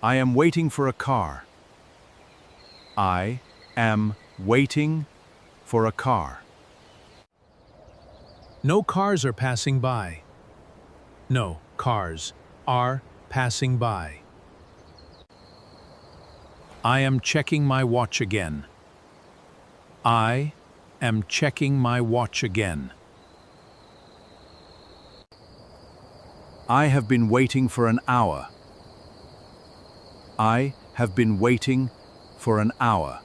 I am waiting for a car. I am waiting for a car. No cars are passing by. No cars are passing by. I am checking my watch again. I am checking my watch again. I have been waiting for an hour. I have been waiting for an hour.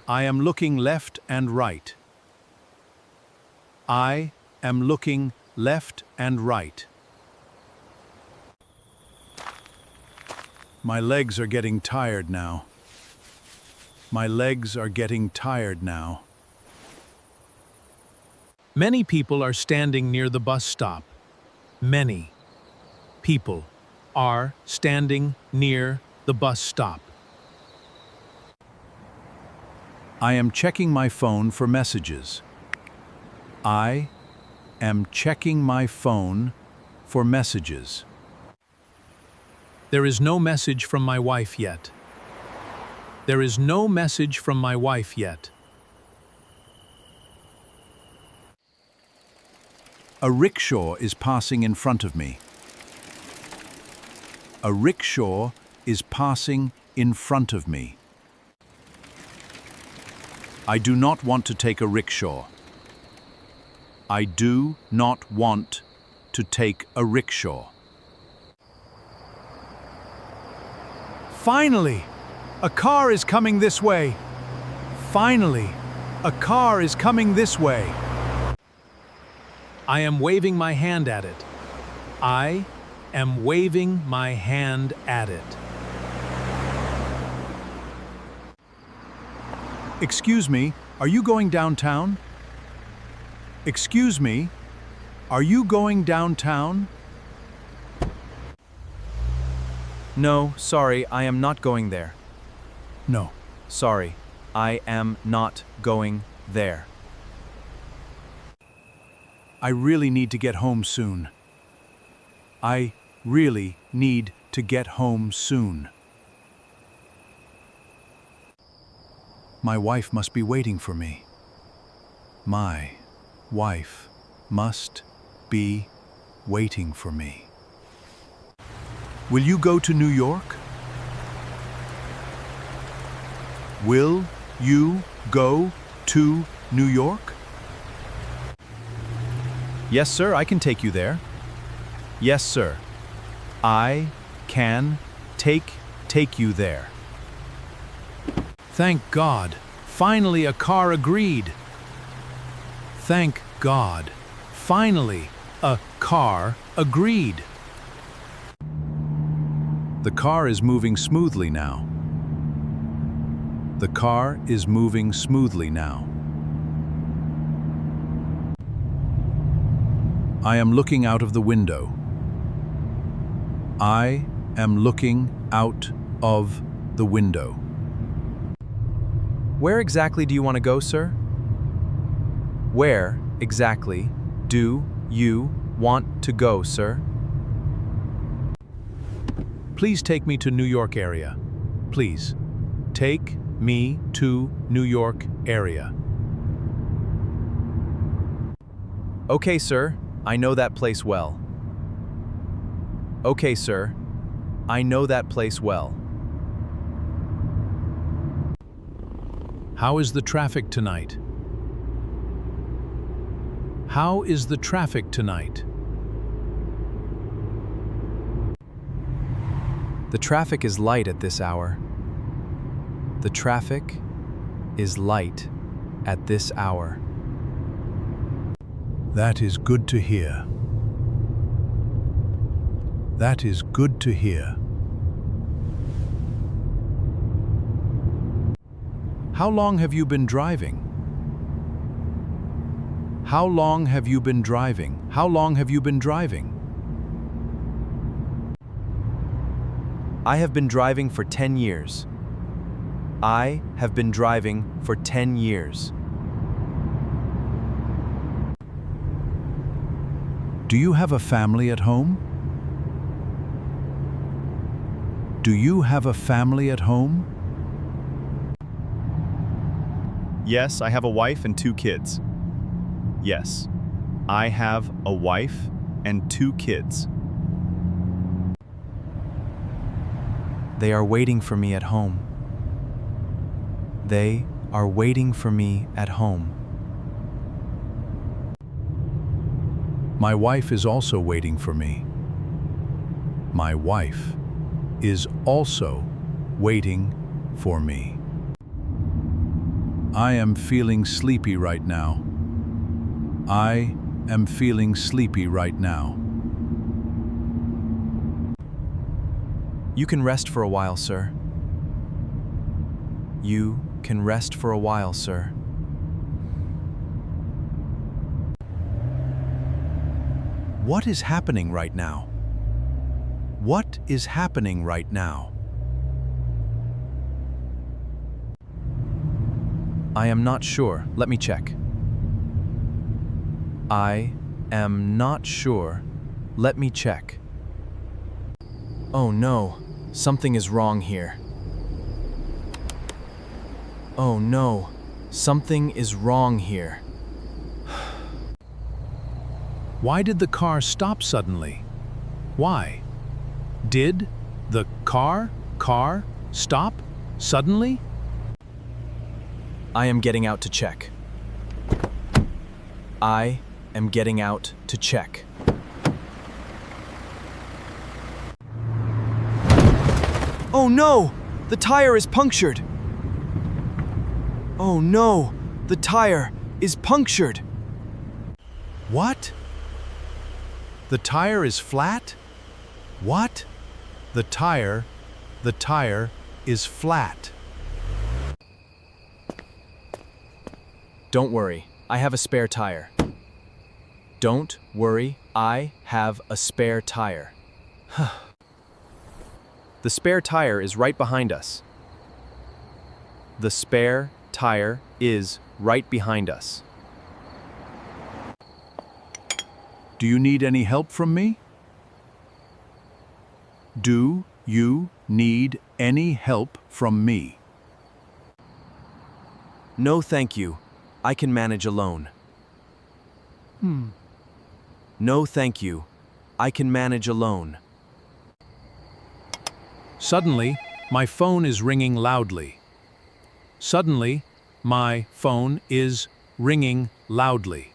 I am looking left and right. I am looking left and right. My legs are getting tired now. My legs are getting tired now. Many people are standing near the bus stop. Many people are standing near the bus stop. I am checking my phone for messages. I am checking my phone for messages. There is no message from my wife yet. There is no message from my wife yet. A rickshaw is passing in front of me. A rickshaw is passing in front of me. I do not want to take a rickshaw. I do not want to take a rickshaw. Finally, a car is coming this way. Finally, a car is coming this way. I am waving my hand at it. I am waving my hand at it. Excuse me, are you going downtown? Excuse me, are you going downtown? No, sorry, I am not going there. No. Sorry, I am not going there. I really need to get home soon. I really need to get home soon. My wife must be waiting for me. My wife must be waiting for me. Will you go to New York? Will you go to New York? Yes, sir, I can take you there. Yes, sir. I can take you there. Thank God, finally a car agreed. Thank God, finally a car agreed. The car is moving smoothly now. The car is moving smoothly now. I am looking out of the window. I am looking out of the window. Where exactly do you want to go, sir? Where exactly do you want to go, sir? Please take me to New York area. Please, take me to New York area. Okay, sir, I know that place well. Okay, sir, I know that place well. How is the traffic tonight? How is the traffic tonight? The traffic is light at this hour. The traffic is light at this hour. That is good to hear. That is good to hear. How long have you been driving? How long have you been driving? How long have you been driving? I have been driving for 10 years. I have been driving for 10 years. Do you have a family at home? Do you have a family at home? Yes, I have a wife and 2 kids. Yes, I have a wife and 2 kids. They are waiting for me at home. They are waiting for me at home. My wife is also waiting for me. My wife is also waiting for me. I am feeling sleepy right now. I am feeling sleepy right now. You can rest for a while, sir. You can rest for a while, sir. What is happening right now? What is happening right now? I am not sure. Let me check. I am not sure. Let me check. Oh no, something is wrong here. Oh no, something is wrong here. Why did the car stop suddenly? Why? Did the car stop suddenly? I am getting out to check. I am getting out to check. Oh no! The tire is punctured! Oh no! The tire is punctured! What? The tire is flat? What? The tire is flat. Don't worry, I have a spare tire. Don't worry, I have a spare tire. The spare tire is right behind us. The spare tire is right behind us. Do you need any help from me? Do you need any help from me? No, thank you. I can manage alone. No, thank you. I can manage alone. Suddenly, my phone is ringing loudly. Suddenly, my phone is ringing loudly.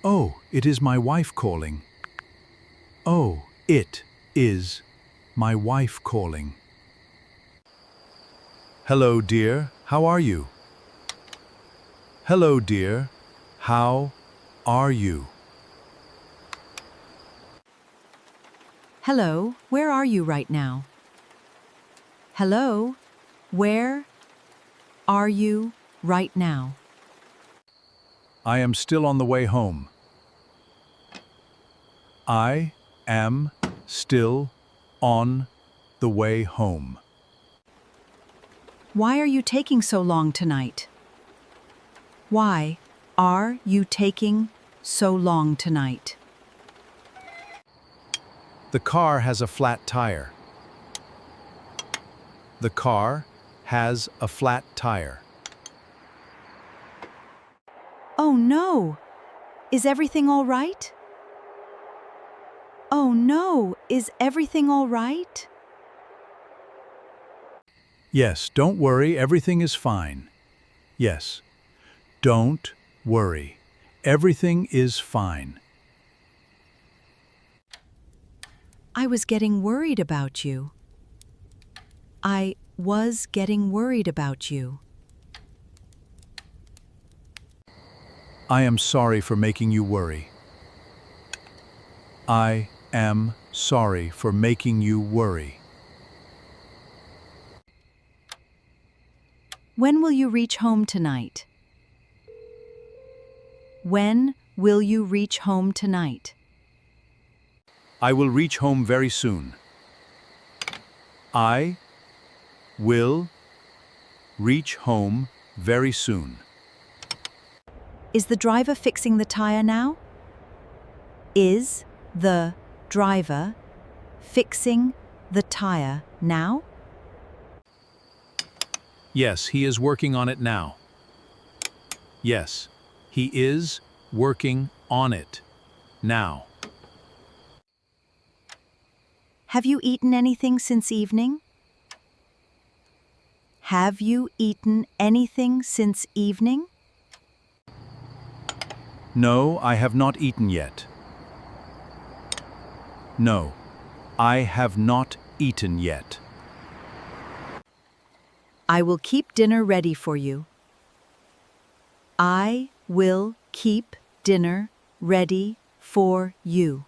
Oh, it is my wife calling. Oh, it is my wife calling. Hello, dear. How are you? Hello, dear. How are you? Hello, where are you right now? Hello, where are you right now? I am still on the way home. I am still on the way home. Why are you taking so long tonight? Why are you taking so long tonight? The car has a flat tire. The car has a flat tire. Oh no! Is everything all right? Oh no! Is everything all right? Yes, don't worry, everything is fine. Yes, don't worry, everything is fine. I was getting worried about you. I was getting worried about you. I am sorry for making you worry. I am sorry for making you worry. When will you reach home tonight? When will you reach home tonight? I will reach home very soon. I will reach home very soon. Is the driver fixing the tire now? Is the driver fixing the tire now? Yes, he is working on it now. Yes, he is working on it now. Have you eaten anything since evening? Have you eaten anything since evening? No, I have not eaten yet. No, I have not eaten yet. I will keep dinner ready for you. I will keep dinner ready for you.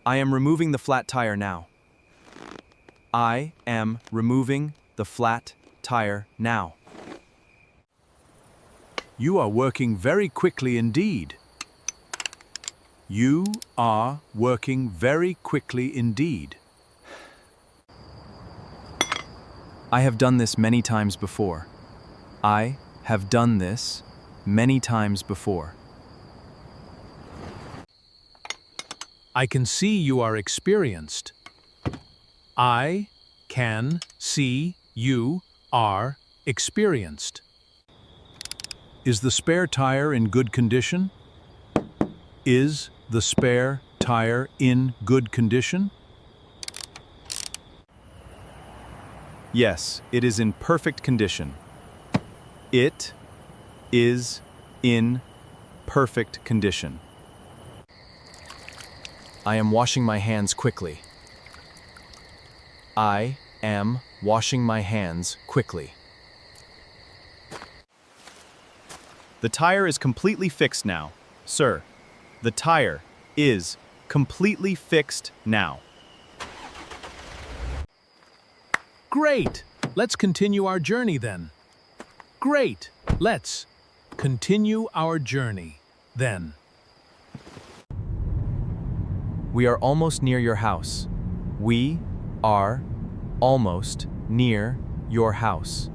I am removing the flat tire now. I am removing the flat tire now. You are working very quickly indeed. You are working very quickly indeed. I have done this many times before. I have done this many times before. I can see you are experienced. I can see you are experienced. Is the spare tire in good condition? Is the spare tire in good condition? Yes, it is in perfect condition. It is in perfect condition. I am washing my hands quickly. I am washing my hands quickly. The tire is completely fixed now. Sir, the tire is completely fixed now. Great! Let's continue our journey then. Great! Let's continue our journey then. We are almost near your house. We are almost near your house.